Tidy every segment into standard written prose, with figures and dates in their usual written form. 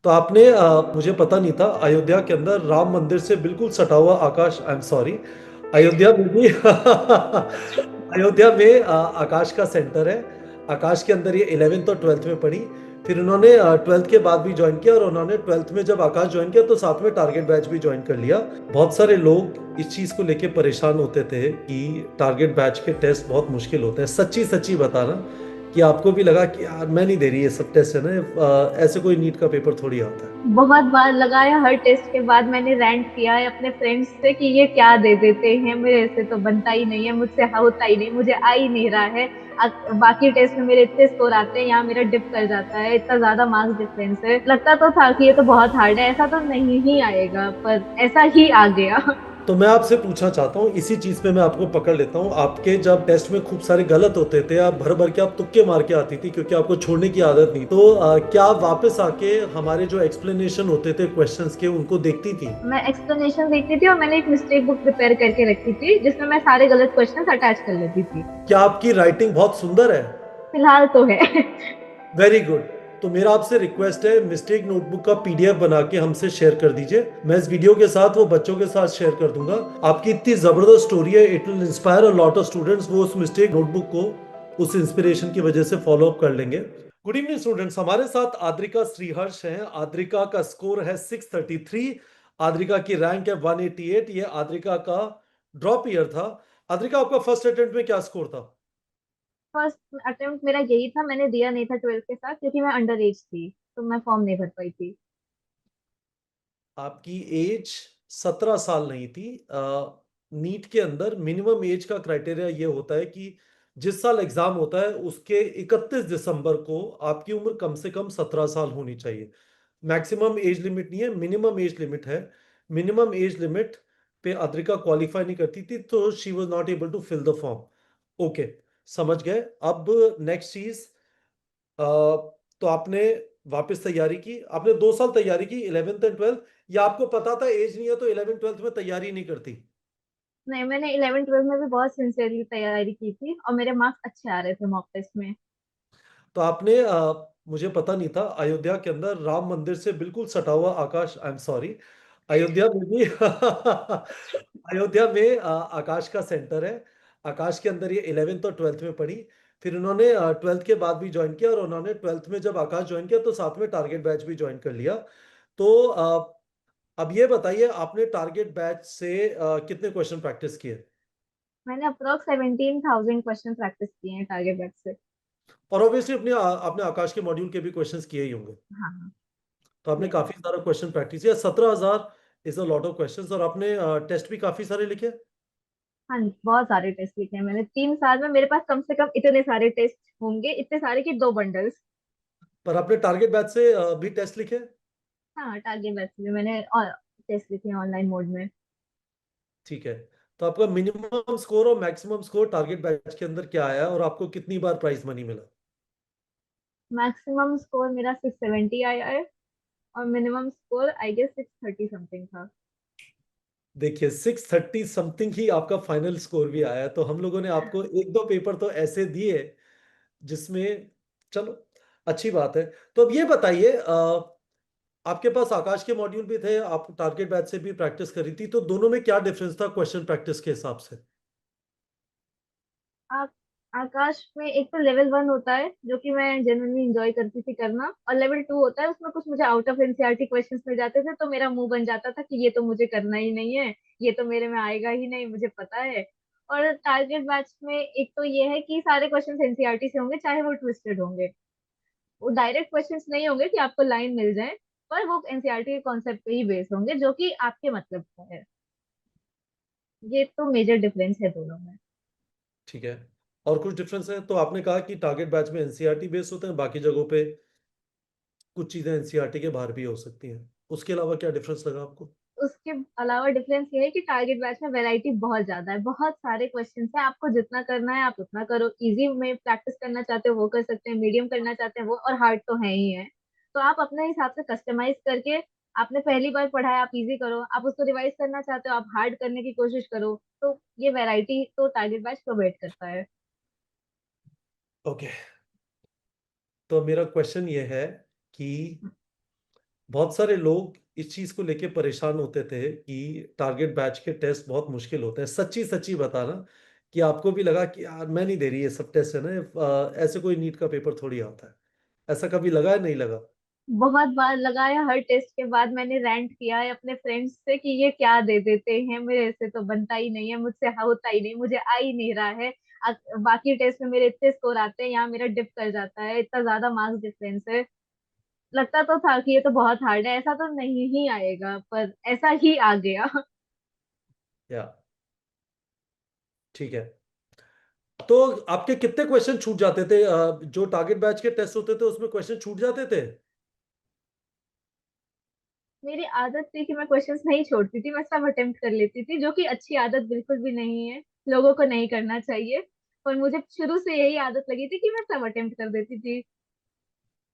तो आपने मुझे पता नहीं था अयोध्या के अंदर राम मंदिर से बिल्कुल सटा हुआ आकाश, आई एम सॉरी, अयोध्या में भी अयोध्या में आकाश का सेंटर है। आकाश के अंदर ये 11th और 12th में पढ़ी। फिर उन्होंने 12th के बाद भी ज्वाइन किया और उन्होंने 12th में जब आकाश ज्वाइन किया तो साथ में टारगेट बैच भी ज्वाइन कर लिया। बहुत सारे लोग इस चीज को लेके परेशान होते थे कि टारगेट बैच के टेस्ट बहुत मुश्किल होते हैं। सच्ची सच्ची बताना कि आपको भी लगा कि यार मैं नहीं दे रही ये सब टेस्ट है ना, ऐसे कोई नीट का पेपर थोड़ी आता है। बहुत बार लगाया। हर टेस्ट के बाद मैंने रैंट किया है अपने फ्रेंड्स से कि ये क्या दे देते हैं, मेरे से तो बनता ही नहीं है, मुझसे होता ही नहीं, मुझे आ ही नहीं रहा है। बाकी टेस्ट में मेरे इतने स्कोर आते हैं, यहाँ मेरा डिप कर जाता है, इतना ज्यादा मार्क्स डिफरेंस है। लगता तो था कि ये तो बहुत हार्ड है, ऐसा तो नहीं ही आएगा, पर ऐसा ही आ गया। तो मैं आपसे पूछना चाहता हूँ, इसी चीज पे मैं आपको पकड़ लेता हूँ। आपके जब टेस्ट में खूब सारे गलत होते थे, आप भर भर के आप तुक्के मार के आती थी क्योंकि आपको छोड़ने की आदत नहीं, तो क्या आप वापस आके हमारे जो एक्सप्लेनेशन होते थे क्वेश्चंस के उनको देखती थी? मैं एक्सप्लेनेशन देखती थी और मैंने एक मिस्टेक बुक प्रिपेयर करके रखी थी जिसमें मैं सारे गलत क्वेश्चंस अटैच कर लेती थी। क्या आपकी राइटिंग बहुत सुंदर है? फिलहाल तो है। Very good. तो मेरा आपसे रिक्वेस्ट है, मिस्टेक नोटबुक का पीडीएफ बना के हमसे शेयर कर दीजिए। मैं इस वीडियो के साथ वो बच्चों के साथ शेयर कर दूंगा। आपकी इतनी जबरदस्त स्टोरी है, it will inspire a lot of students. वो उस मिस्टेक नोटबुक को उस इंस्पिरेशन की वजह से फॉलो अप कर लेंगे। गुड इवनिंग स्टूडेंट्स, हमारे साथ आद्रिका श्रीहर्ष हैं। आद्रिका का स्कोर है 633। आद्रिका की रैंक है 188। ये आद्रिका का ड्रॉप ईयर था। आद्रिका, आपका फर्स्ट अटेम्प्ट में क्या स्कोर था? फर्स्ट अटेम्प्ट मेरा यही था, मैंने दिया नहीं था ट्वेल्थ के साथ क्योंकि मैं अंडर एज थी, तो मैं फॉर्म नहीं भर पाई थी। आपकी एज 17 साल नहीं थी। नीट के अंदर मिनिमम एज का क्राइटेरिया ये होता है कि जिस साल एग्जाम होता है उसके 31 दिसंबर को आपकी उम्र कम से कम 17 साल होनी चाहिए। मैक्सिमम एज लिमिट नहीं है, मिनिमम एज लिमिट है। मिनिमम एज लिमिट पे अद्रिका क्वालिफाई नहीं करती थी, तो she was not able to fill the form. Okay, समझ गए। अब नेक्स्ट चीज, तो आपने वापस तैयारी की, आपने 2 साल तैयारी की, 11th एंड 12th। या आपको पता था एज नहीं है तो 11th 12th में तैयारी नहीं करती? नहीं, मैंने 11 ट्वेल्थ में भी बहुत सिंसियरली तैयारी की थी और मेरे मार्क्स अच्छे आ रहे थे मॉक टेस्ट में। तो आपने मुझे पता नहीं था अयोध्या के अंदर राम मंदिर से बिल्कुल सटा हुआ आकाश, आई एम सॉरी, अयोध्या में भी अयोध्या में आकाश का सेंटर है। आकाश के अंदर ये 11th और 12th में पढ़ी। फिर उन्होंने 12th के बाद भी ज्वाइन किया और उन्होंने 12th में जब आकाश ज्वाइन किया तो साथ में टारगेट बैच भी ज्वाइन कर लिया। तो अब ये बताइए, आपने टारगेट बैच से कितने क्वेश्चन प्रैक्टिस किए? मैंने अप्रोक्स 17,000 क्वेश्चन प्रैक्टिस किए हैं टारगेट बैक से। और ऑब्वियसली अपने आपने आकाश के मॉड्यूल के भी क्वेश्चंस किए ही होंगे। हाँ हाँ। तो आपने yes। काफी सारा क्वेश्चन प्रैक्टिस किया। 17,000 is a lot of questions. और आपने टेस्ट भी काफी सारे लिखे। हाँ, बहुत सारे टेस्ट लिखे हैं मैंने 3 साल में, मेरे पास कम से कम इतने सारे टेस्ट होंगे, इतने सारे कि 2 बंडल्स। पर आपने टारगेट बैच से भी टेस्ट लिखे? हाँ, टारगेट बैक से भी मैंने टेस्ट लिखे हैं ऑनलाइन मोड में। ठीक है। तो आपका मिनिमम स्कोर और मैक्सिमम स्कोर टारगेट बैच के अंदर क्या आया और आपको कितनी बार प्राइज मनी मिला? मैक्सिमम स्कोर मेरा 670 आया है और minimum score I guess 630 something था। देखिए, 630 समथिंग ही आपका फाइनल स्कोर भी आया है। तो हम लोगों ने आपको एक दो पेपर तो ऐसे दिए जिसमें, चलो, अच्छी बात है। तो अब ये बताइए, आपके पास आकाश के मॉड्यूल भी थे, आप टारगेट बैच से भी प्रैक्टिस करी थी, तो दोनों में क्या डिफरेंस था क्वेश्चन प्रैक्टिस के हिसाब से? आ, आकाश में एक तो लेवल 1 होता है जो कि मैं जनरली इंजॉय करती थी करना, और लेवल 2 होता है उसमें कुछ मुझे आउट ऑफ एनसीईआरटी क्वेश्चंस मिल जाते थे तो मेरा मुंह बन जाता था कि ये तो मुझे करना ही नहीं है, ये तो मेरे में आएगा ही नहीं, मुझे पता है। और टारगेट बैच में एक तो ये है कि सारे क्वेश्चंस एनसीईआरटी से होंगे, चाहे वो ट्विस्टेड होंगे। वो डायरेक्ट क्वेश्चंस नहीं होंगे कि आपको लाइन मिल जाए, पर वो एनसीईआरटी के कॉन्सेप्ट पे ही बेस होंगे जो कि आपके मतलब का है। ये तो मेजर डिफरेंस है दोनों में। ठीक है। और कुछ डिफरेंस है? तो आपने कहा कि टारगेट बैच में एनसीईआरटी बेस्ड होते हैं, बाकी जगहों पे कुछ चीजें एनसीईआरटी के बाहर भी हो सकती हैं। उसके अलावा क्या डिफरेंस लगा आपको? उसके अलावा डिफरेंस ये है कि टारगेट बैच में वैरायटी बहुत ज्यादा है, बहुत सारे क्वेश्चंस हैं, आपको जितना करना है आप उतना करो। इजी में प्रैक्टिस करना चाहते हो वो कर सकते हैं, मीडियम करना चाहते हैं वो, और हार्ड तो है ही है। तो आप अपने हिसाब से कस्टमाइज करके, आपने पहली बार पढ़ा है आप इजी करो, आप उसको रिवाइज करना चाहते हो आप हार्ड करने की कोशिश करो। तो ये वैरायटी तो टारगेट बैच प्रोवाइड करता है। ओके। तो मेरा क्वेश्चन ये है कि बहुत सारे लोग इस चीज को लेके परेशान होते थे कि टारगेट बैच के टेस्ट बहुत मुश्किल होते हैं। सच्ची सच्ची बताना कि आपको भी लगा कि यार मैं नहीं दे रही, ये सब टेस्ट है ना, ऐसे कोई नीट का पेपर थोड़ी आता है। ऐसा कभी लगा है, नहीं लगा? बहुत बार लगाया, हर टेस्ट के बाद मैंने रेंट किया है अपने फ्रेंड्स से कि ये क्या दे देते हैं, मेरे से तो बनता ही नहीं है, मुझसे होता ही नहीं, मुझे आ ही नहीं रहा है। बाकी टेस्ट में मेरे इतने स्कोर आते हैं, यहाँ मेरा डिप कर जाता है, इतना ज्यादा मार्क्स डिफरेंस है। लगता तो था कि ये तो बहुत हार्ड है, ऐसा तो नहीं ही आएगा, पर ऐसा ही आ गया। या ठीक है। तो आपके कितने क्वेश्चन छूट जाते थे? जो टारगेट बैच के टेस्ट होते थे उसमें क्वेश्चन छूट जाते थे? मेरी आदत थी कि मैं क्वेश्चंस नहीं छोड़ती थी, मैं सब अटेम्प्ट कर लेती थी, जो कि अच्छी आदत बिल्कुल भी नहीं है, लोगों को नहीं करना चाहिए। पर मुझे शुरू से यही आदत लगी थी कि मैं सब अटेम्प्ट कर देती थी,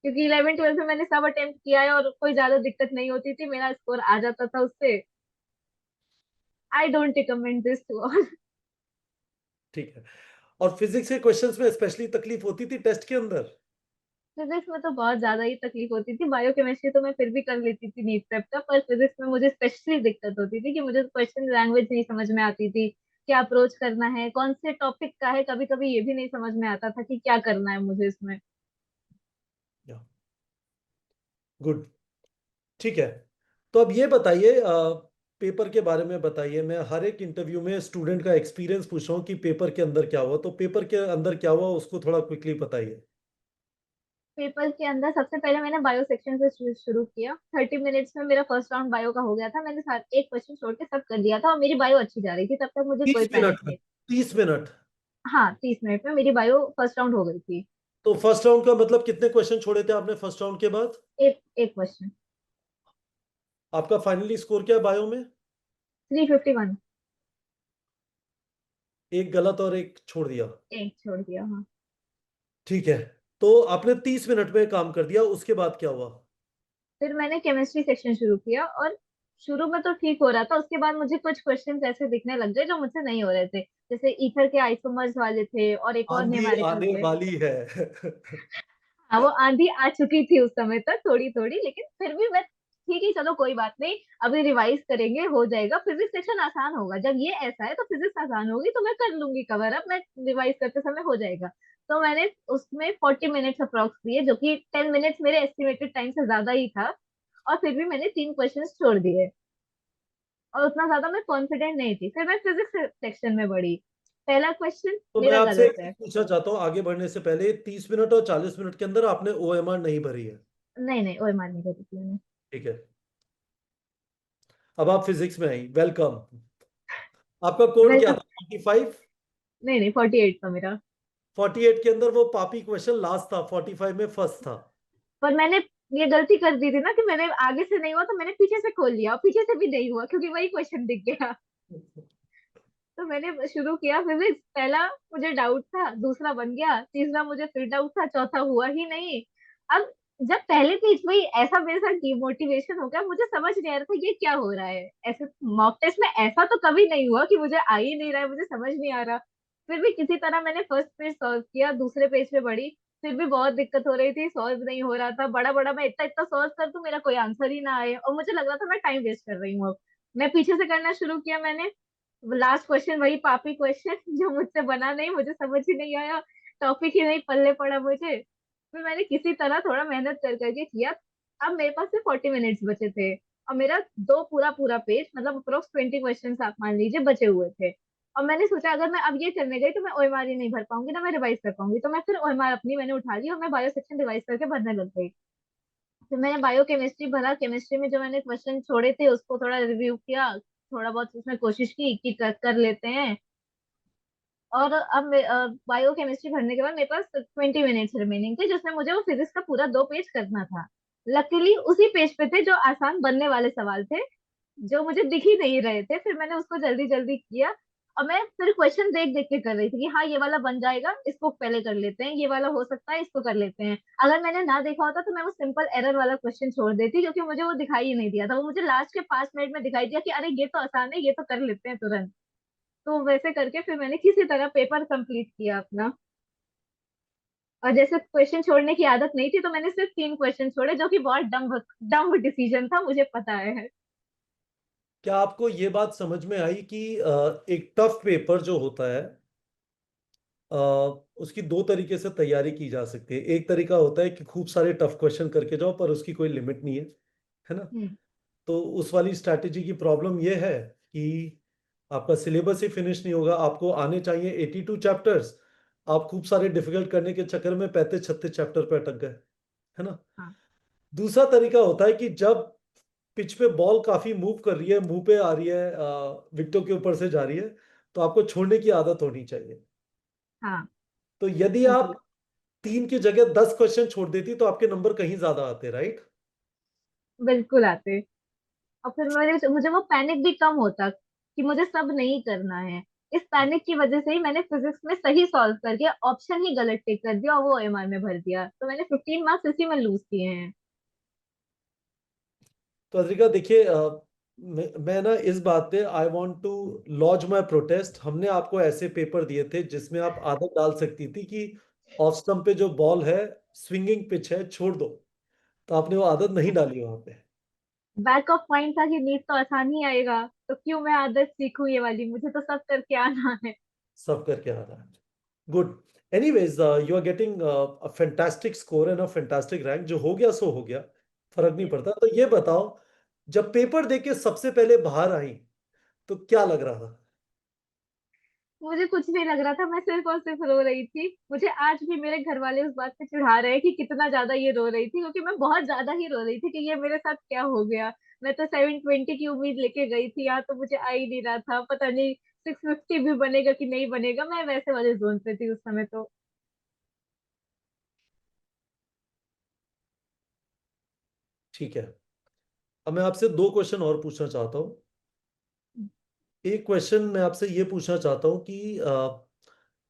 क्योंकि 11 12 में मैंने सब अटेम्प्ट किया है और कोई ज्यादा दिक्कत नहीं होती थी, मेरा स्कोर आ जाता था उससे। I don't recommend this to all. ठीक है। और फिजिक्स के क्वेश्चंस में स्पेशली तकलीफ होती थी टेस्ट के अंदर? फिजिक्स में तो बहुत ज्यादा ही तकलीफ होती थी, बायोकेमिस्ट्री तो मैं फिर भी कर लेती थी नीट प्रेप का, पर फिजिक्स में मुझे स्पेशली दिक्कत होती थी कि मुझे क्वेश्चन लैंग्वेज नहीं समझ में आती थी, क्या अप्रोच करना है, कौन से टॉपिक का है, कभी कभी ये भी नहीं समझ में आता था कि क्या करना है मुझे इसमें। गुड। ठीक है। तो अब ये बताइए, पेपर के बारे में बताइए। मैं हर एक इंटरव्यू में स्टूडेंट का एक्सपीरियंस पूछ रहा हूँ कि पेपर के अंदर क्या हुआ, तो पेपर के अंदर क्या हुआ उसको थोड़ा क्विकली बताइए। पेपर के अंदर सबसे पहले मैंने बायो सेक्शन से शुरू किया। 30 मिनट्स में मेरा फर्स्ट राउंड बायो का हो गया था, मैंने साथ एक क्वेश्चन छोड़ के सब कर दिया था, और मेरी बायो अच्छी जा रही थी, तब तक मुझे कोई 30 मिनट पैनिक में? नहीं। 30 मिनट? हाँ, 30 मिनट में मेरी बायो फर्स्ट राउंड हो गई थी। तो फर्स्ट राउंड का मतलब कितने क्वेश्चन छोड़े थे आपने फर्स्ट राउंड के बाद? एक एक क्वेश्चन। आपका फाइनली स्कोर क्या है बायो में? 351। एक गलत और एक छोड़ दिया? एक छोड़ दिया, हाँ। ठीक है। तो आपने 30 मिनट में काम कर दिया, उसके बाद क्या हुआ? फिर मैंने केमिस्ट्री सेक्शन शुरू किया, और शुरू में तो ठीक हो रहा था, उसके बाद मुझे कुछ क्वेश्चंस ऐसे दिखने लग गए जो मुझसे नहीं हो रहे थे। जैसे ईथर के आइसोमर्स वाले थे, और एक और आंधी न्यूमेरिकल आने थे। वाली है। हाँ, वो आंधी आ चुकी थी उस समय तक थोड़ी थोड़ी, लेकिन फिर भी मैं ठीक है, चलो कोई बात नहीं, अभी रिवाइज करेंगे, हो जाएगा, फिजिक्स सेक्शन आसान होगा, जब ये ऐसा है तो फिजिक्स आसान होगी, तो मैं कर लूंगी कवर अप, मैं रिवाइज करते समय हो जाएगा। तो मैंने उसमें 40 मिनट्स अप्रोक्स दिए, जो कि 10 मिनट्स मेरे एस्टिमेटेड टाइम से ज्यादा ही था, और फिर भी मैंने 3 क्वेश्चंस छोड़ दिए, और उतना ज्यादा मैं कॉन्फिडेंट नहीं थी। फिर मैं फिजिक्स सेक्शन में बढ़ी। पहला क्वेश्चन तो मैं मेरा आपसे गलत एक चीज है। पूछना चाहता हूँ आगे बढ़ने से पहले, 30 मिनट और 40 मिनट के अंदर आपने ओएमआर नहीं भरी है? नहीं नहीं, ओए मारने करी थी मैंने। ठीक है। अब आप फिजिक्स में आई, वेलकम। आपका कोड क्या वेलकम। था? 45? नहीं नहीं, 48 था मेरा। 48 के अंदर वो पापी क्वेश्चन लास्ट था, 45 में फर्स्ट था। पर मैंने ये गलती कर दी थी ना कि मैंने आगे से नहीं हुआ तो मैंने पीछे से खोल लिया, और पीछे से भी नहीं हुआ क्योंकि वही क्वेश्चन दिख गया। तो मैंने शुरू किया फिजिक्स, पहला मुझे डाउट था, दूसरा बन गया, तीसरा मुझे फिर डाउट था, चौथा हुआ ही नहीं। अब जब पहले पेज में ही ऐसा मेरे साथ डिमोटिवेशन हो गया, मुझे समझ नहीं आ रहा था ये क्या हो रहा है। ऐसे मॉक टेस्ट में ऐसा तो कभी नहीं हुआ कि मुझे आ ही नहीं रहा है, मुझे समझ नहीं आ रहा। फिर भी किसी तरह मैंने फर्स्ट पेज सॉल्व किया, दूसरे पेज पे बढ़ी, फिर भी बहुत दिक्कत हो रही थी, सॉल्व नहीं हो रहा था, बड़ा बड़ा मैं इतना इतना सॉल्व कर दूं, मेरा कोई आंसर ही ना आए, और मुझे लग रहा था मैं टाइम वेस्ट कर रही हूँ। अब मैं पीछे से करना शुरू किया मैंने। लास्ट क्वेश्चन वही पापी क्वेश्चन जो मुझसे बना नहीं, मुझे समझ ही नहीं आया, टॉपिक ही नहीं पल्ले पड़ा मुझे। फिर मैंने किसी तरह थोड़ा मेहनत कर करके किया। अब मेरे पास सिर्फ 40 मिनट्स बचे थे, और मेरा दो पूरा पूरा पेज, मतलब अप्रोक्स 20 क्वेश्चन आप मान लीजिए बचे हुए थे। और मैंने सोचा अगर मैं अब ये करने गई तो मैं ओएमआर ही नहीं भर पाऊंगी, ना मैं रिवाइज कर पाऊंगी, तो मैं फिर ओएमआर अपनी मैंने उठा ली, और मैं बायो सेक्शन रिवाइज करके भरने लग गई। फिर मैंने बायो केमिस्ट्री भरा, केमिस्ट्री में जो मैंने क्वेश्चन छोड़े थे उसको थोड़ा रिव्यू किया, थोड़ा बहुत उसमें कोशिश की कि कर लेते हैं। और अब बायो केमिस्ट्री भरने के बाद मेरे पास 20 मिनट्स रिमेनिंग थे, जिसमें मुझे वो फिजिक्स का पूरा 2 पेज करना था। लकीली उसी पेज पे थे जो आसान बनने वाले सवाल थे, जो मुझे दिख ही नहीं रहे थे, फिर मैंने उसको जल्दी जल्दी किया। और मैं फिर क्वेश्चन देख देख के कर रही थी कि हाँ ये वाला बन जाएगा, इसको पहले कर लेते हैं, ये वाला हो सकता है, इसको कर लेते हैं। अगर मैंने ना देखा होता तो मैं वो सिंपल एरर वाला क्वेश्चन छोड़ देती, क्योंकि मुझे वो दिखाई ही नहीं दिया था, वो मुझे लास्ट के 5 मिनट में दिखाई दिया कि अरे ये तो आसान है, ये तो कर लेते हैं तुरंत। तो वैसे करके फिर मैंने किसी तरह पेपर कंप्लीट किया अपना। और जैसे क्वेश्चन छोड़ने की आदत नहीं थी, तो मैंने सिर्फ 3 क्वेश्चन छोड़े, जो कि बहुत डम्ब डम्ब डिसीजन था, मुझे पता है। क्या आपको ये बात समझ में आई कि एक टफ पेपर जो होता है, अ, उसकी दो तरीके से तैयारी की जा सकती है। एक तरीका होता है कि खूब सारे टफ क्वेश्चन करके जाओ, पर उसकी कोई लिमिट नहीं है ना। हम्म। तो उस वाली स्ट्रैटेजी की प्रॉब्लम यह है कि आपका सिलेबस ही फिनिश नहीं होगा। आपको आने चाहिए 82 चैप्टर्स, आप खूब सारे डिफिकल्ट करने के चक्कर में 35-36 चैप्टर पे अटक गए, है ना। हाँ। दूसरा तरीका होता है कि जब पिच पे बॉल काफी मूव कर रही है, मुंह पे आ रही है, विकेटों के ऊपर से जा रही है, तो आपको छोड़ने की आदत होनी चाहिए। हाँ। तो यदि आप एग्री। 3 की जगह 10 क्वेश्चन छोड़ देती तो आपके नंबर कहीं ज्यादा आते, राइट। बिल्कुल आते। और फिर मुझे मुझे वो पैनिक भी कम होता कि मुझे सब नहीं करना है। इस पैनिक की वजह से ही मैंने फिजिक्स में सही सॉल्व करके ऑप्शन ही गलत टिक कर दिया, और वो ओएमआर में भर दिया, तो मैंने 15 मार्क्स इसी में लूज किए हैं। तो अद्रिका देखिए, मैं ना इस बात पे I want to launch my protest. हमने आपको ऐसे पेपर दिए थे जिसमें आप आदत डाल सकती थी कि ऑफ स्टंप पे जो बॉल है, स्विंगिंग पिच है, छोड़ दो। तो आपने वो आदत नहीं डाली वहां पे। बैक ऑफ पॉइंट था कि नीट तो आसान ही आएगा, तो क्यों मैं आदत सीखूं ये वाली, मुझे तो सब करके आना है। सब करके आ रहा है। Good. Anyways, you are getting a fantastic score and a fantastic rank. जो हो गया सो हो गया, फर्क नहीं पड़ता। तो ये बताओ, जब पेपर देके सबसे पहले बाहर आई तो क्या लग रहा था। मुझे कुछ नहीं लग रहा था, मैं सिर्फ और सिर्फ रो रही थी। मुझे आज भी मेरे घर वाले उस बात पे चिढ़ा रहे हैं कि कितना ज्यादा ये रो रही थी, क्योंकि मैं बहुत ज्यादा ही रो रही थी कि ये मेरे साथ क्या हो गया। मैं तो 720 की उम्मीद लेके गई थी, यहाँ तो मुझे आ ही नहीं रहा था, पता नहीं 650 भी बनेगा कि नहीं बनेगा। मैं वैसे वाले जोन पे थी उस समय तो। ठीक है। अब मैं आपसे 2 क्वेश्चन और पूछना चाहता हूँ। एक क्वेश्चन मैं आपसे ये पूछना चाहता हूँ कि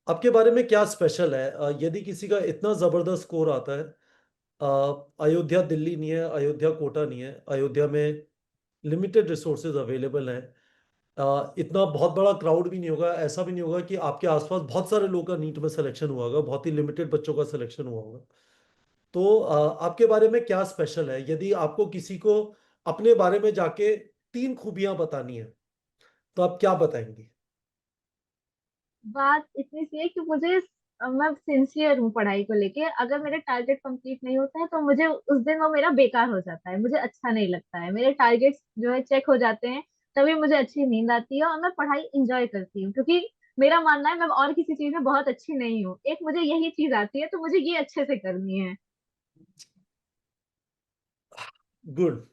आपके बारे में क्या स्पेशल है। यदि किसी का इतना जबरदस्त स्कोर आता है, अयोध्या दिल्ली नहीं है, अयोध्या कोटा नहीं है, अयोध्या में लिमिटेड रिसोर्सेज अवेलेबल हैं, इतना बहुत बड़ा क्राउड भी नहीं होगा, ऐसा भी नहीं होगा कि आपके आसपास बहुत सारे लोगों का नीट में सिलेक्शन हुआ होगा, बहुत ही लिमिटेड बच्चों का सिलेक्शन हुआ होगा। तो आपके बारे में क्या स्पेशल है। यदि आपको किसी को अपने बारे में जाके 3 खूबियां बतानी है तो आप क्या बताएंगी। बात इतनी सी है कि मैं सिंसियर हूँ पढ़ाई को लेके। अगर मेरे टारगेट कंप्लीट नहीं होते हैं तो मुझे उस दिन वो मेरा बेकार हो जाता है, मुझे अच्छा नहीं लगता है। मेरे टारगेट्स जो है चेक हो जाते हैं, तभी मुझे अच्छी नींद आती है और मैं पढ़ाई इंजॉय करती हूँ। क्योंकि मेरा मानना है मैं और किसी चीज में बहुत अच्छी नहीं हूँ, एक मुझे यही चीज आती है, तो मुझे ये अच्छे से करनी है। गुड।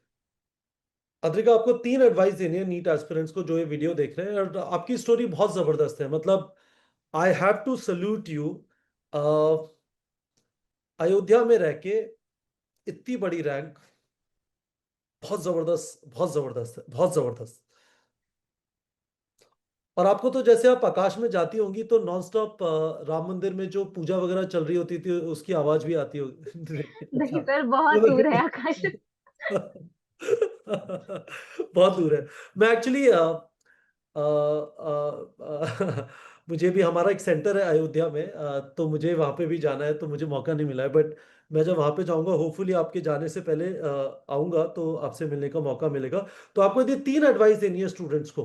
अद्रिका, आपको 3 एडवाइस देनी है नीट एस्पिरेंट्स को जो ये वीडियो देख रहे हैं। और आपकी स्टोरी बहुत जबरदस्त है, मतलब I have to salute you. Ayodhya में रह के इतनी बड़ी रैंक, बहुत जबरदस्त, बहुत जबरदस्त है, बहुत जबरदस्त। और आपको तो जैसे आप आकाश में जाती होंगी तो नॉन स्टॉप राम मंदिर में जो पूजा वगैरह चल रही होती थी उसकी आवाज भी आती होगी। नहीं अच्छा। सर, बहुत दूर है आकाश। बहुत दूर है। मैं एक्चुअली मुझे भी, हमारा एक सेंटर है अयोध्या में, तो मुझे वहां पे भी जाना है, तो मुझे मौका नहीं मिला है। बट मैं जब वहां पे जाऊंगा, होपफुली आपके जाने से पहले आऊंगा, तो आपसे मिलने का मौका मिलेगा। तो आपको यदि 3 एडवाइस देनी है स्टूडेंट्स को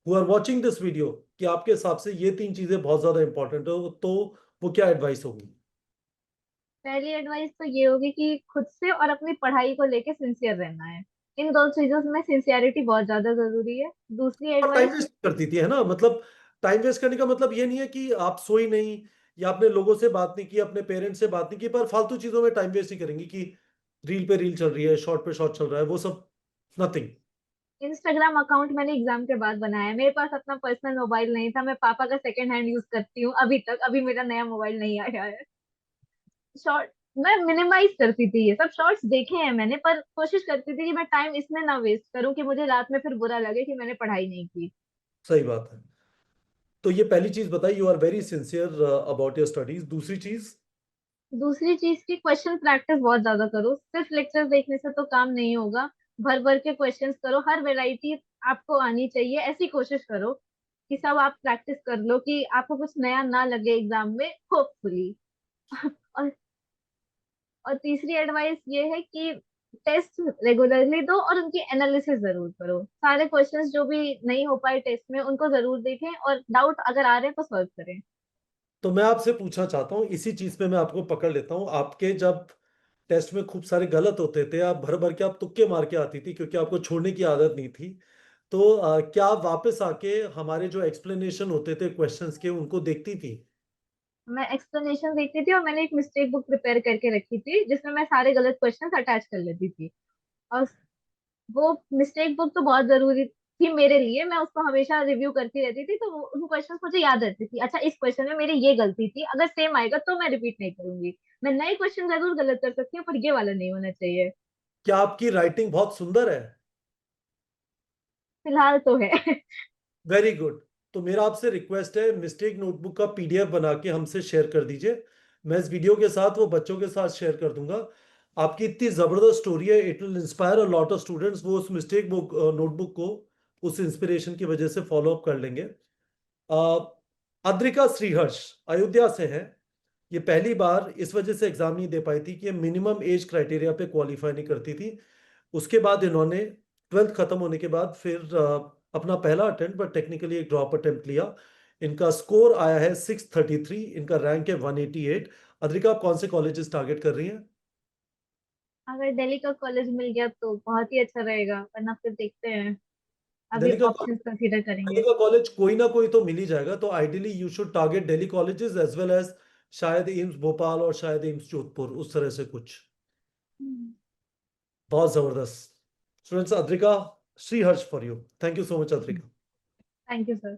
who are watching this video, कि आपके हिसाब से ये 3 चीजें बहुत ज्यादा इंपॉर्टेंट हो, तो वो क्या एडवाइस होगी। पहली एडवाइस तो ये होगी कि खुद से और अपनी पढ़ाई को लेके सिंसियर रहना है। इन दो चीजों में सिंसियरिटी बहुत ज्यादा जरूरी है। दूसरी और टाइम एडवाइस, वेस्ट करती थी, है ना। मतलब टाइम वेस्ट करने का मतलब ये नहीं है कि आप सोई नहीं, या आपने लोगों से बात नहीं की, अपने पेरेंट्स से बात नहीं की, पर फालतू चीजों में टाइम वेस्ट ही करेंगी कि रील पे रील चल रही है, शॉर्ट पे शॉर्ट चल रहा है, वो सब नथिंग। इंस्टाग्राम अकाउंट मैंने एग्जाम के बाद बनाया। मेरे पास अपना पर्सनल मोबाइल नहीं था, मैं पापा का सेकंड हैंड यूज करती हूँ अभी तक, अभी मेरा नया मोबाइल नहीं आया है। शॉर्ट मैं मिनिमाइज करती थी, ये सब शॉर्ट्स देखे हैं मैंने, पर कोशिश करती थी कि मैं टाइम इसमें ना वेस्ट करूं कि मुझे रात में फिर बुरा लगे कि मैंने पढ़ाई नहीं की। सही बात है। तो ये पहली चीज बताई, you are very sincere about your studies. दूसरी चीज। दूसरी चीज की क्वेश्चन प्रैक्टिस बहुत ज्यादा करो। सिर्फ लेक्चर्स देखने से तो काम नहीं होगा, भर भर के क्वेश्चंस करो, हर वैरायटी आपको आनी चाहिए, ऐसी कोशिश करो कि सब आप प्रैक्टिस कर लो, कि आपको कुछ नया ना लगे एग्जाम में, होपफुली। और और तीसरी एडवाइस ये है कि टेस्ट रेगुलरली दो और उनकी एनालिसिस जरूर करो। सारे क्वेश्चंस जो भी नहीं हो पाए टेस्ट में उनको जरूर देखें, और डाउट अगर आ रहे हैं तो सॉल्व करें। तो मैं आपसे पूछना चाहता हूँ, इसी चीज पे मैं आपको पकड़ लेता हूँ। आपके जब टेस्ट में खूब सारे गलत होते थे, आप भर भर के आप तुक्के मार के आती थी क्योंकि आपको छोड़ने की आदत नहीं थी, तो क्या आप वापस आके हमारे जो एक्सप्लेनेशन होते थे क्वेश्चंस के उनको देखती थी? मैं एक्सप्लेनेशन देखती थी, और मैंने एक मिस्टेक बुक प्रिपेयर करके रखी थी जिसमें मैं सारे गलत क्वेश्चंस अटैच कर लेती थी। और वो मिस्टेक बुक तो बहुत जरूरी थी मेरे लिए, मैं उसको हमेशा रिव्यू करती रहती थी, तो उन क्वेश्चंस मुझे याद रहती थी। अच्छा, इस क्वेश्चन में मेरी ये गलती थी, अगर सेम आएगा तो मैं रिपीट नहीं करूंगी। मैं नए क्वेश्चन जरूर गलत कर सकती हूँ, पर ये वाला नहीं होना चाहिए। क्या आपकी राइटिंग बहुत सुंदर है? फिलहाल तो है। Very good. तो मेरा आपसे रिक्वेस्ट है, मिस्टेक नोटबुक का पीडीएफ बना के हमसे शेयर कर दीजिए। मैं इस वीडियो के साथ वो बच्चों के साथ शेयर कर दूंगा। आपकी इतनी जबरदस्त स्टोरी है, it will inspire a lot of students. वो उस मिस्टेक बुक नोटबुक को उस इंस्पिरेशन की वजह से फॉलो अप कर लेंगे। अ, अद्रिका श्रीहर्ष अयोध्या से है। ये पहली बार इस वजह से एग्जाम नहीं दे पाई थी कि ये मिनिमम एज क्राइटेरिया पे क्वालिफाई नहीं करती थी। उसके बाद इन्होंने ट्वेल्थ खत्म होने के बाद फिर अपना पहला अटेम्प्ट, बट टेक्निकली एक ड्रॉप अटेम्प्ट लिया। इनका स्कोर आया है 633, इनका रैंक है 188। अद्रिका, आप कौन से कॉलेजेस टारगेट कर रही हैं? अगर दिल्ली का कॉलेज मिल गया तो बहुत ही अच्छा रहेगा, वरना फिर देखते हैं। अभी दिल्ली का ऑप्शंस कंसीडर दिल्ली करेंगे। का कॉलेज कोई ना कोई तो मिल ही जाएगा, तो ideally you should target Delhi colleges as well as शायद एम्स भोपाल और शायद एम्स जोधपुर, उस तरह से कुछ। बहुत जबरदस्त students. Adrika, Shri Harsh for you. Thank you so much Adrika. Thank you sir.